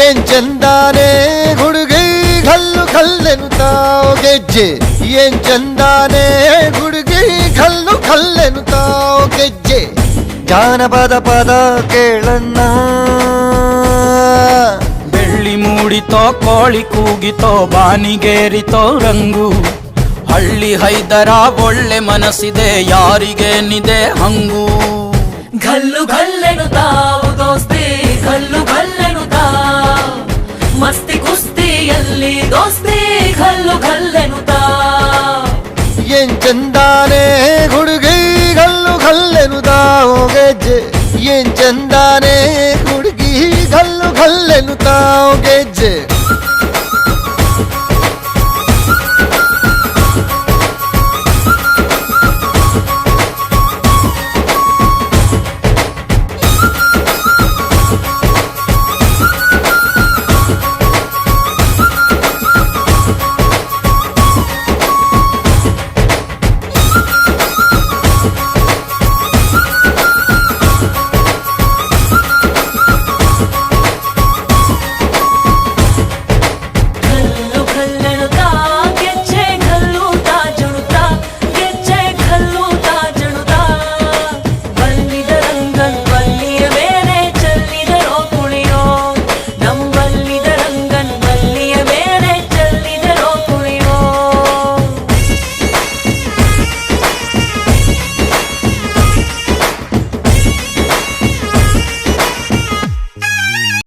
ಏನ್ ಚಂದಾನೆ ಹುಡುಗಿ ಕಲ್ಲು ಕಲ್ಲೆನುತ್ತಾವ್ ಗೆಜ್ಜೆ ಏನ್ ಚಂದಾನೆ ಹುಡುಗಿ ಕಲ್ಲು ಕಲ್ಲೆನುತ್ತಾವ್ ಗೆಜ್ಜೆ ಜಾನಪದ ಪದ ಕೇಳಣ್ಣ ಬೆಳ್ಳಿ ಮೂಡಿತೋ ಕೋಳಿ ಕೂಗಿತೋ ಬಾನಿಗೇರಿತೋ ರಂಗು ಹಳ್ಳಿ ಹೈದರ ಒಳ್ಳೆ ಮನಸ್ಸಿದೆ ಯಾರಿಗೇನಿದೆ ಹಂಗು ಗಲ್ಲು ಗಲ್ಲೆನುತ್ತಾವು ದೋಸ್ತಿ ಗಲ್ಲು ಗಲ್ಲೆನುತ್ತಾವ್ ಮಸ್ತಿ ಕುಸ್ತಿಯಲ್ಲಿ ದೋಸ್ತಿ ಗಲ್ಲು ಗಲ್ಲೆನುತ್ತಾವ್ ಏನ್ ಚಂದಾನೆ ಹುಡುಗಿ ಕಲ್ಲು ಕಲ್ಲೆನುತ್ತಾವ್ ಗೆಜ್ಜೆ ಏನ್ ಚಂದಾನೆ ಹುಡುಗಿ ಕಲ್ಲು ಕಲ್ಲೆನುತ್ತಾವ್ ಗೆಜ್ಜೆ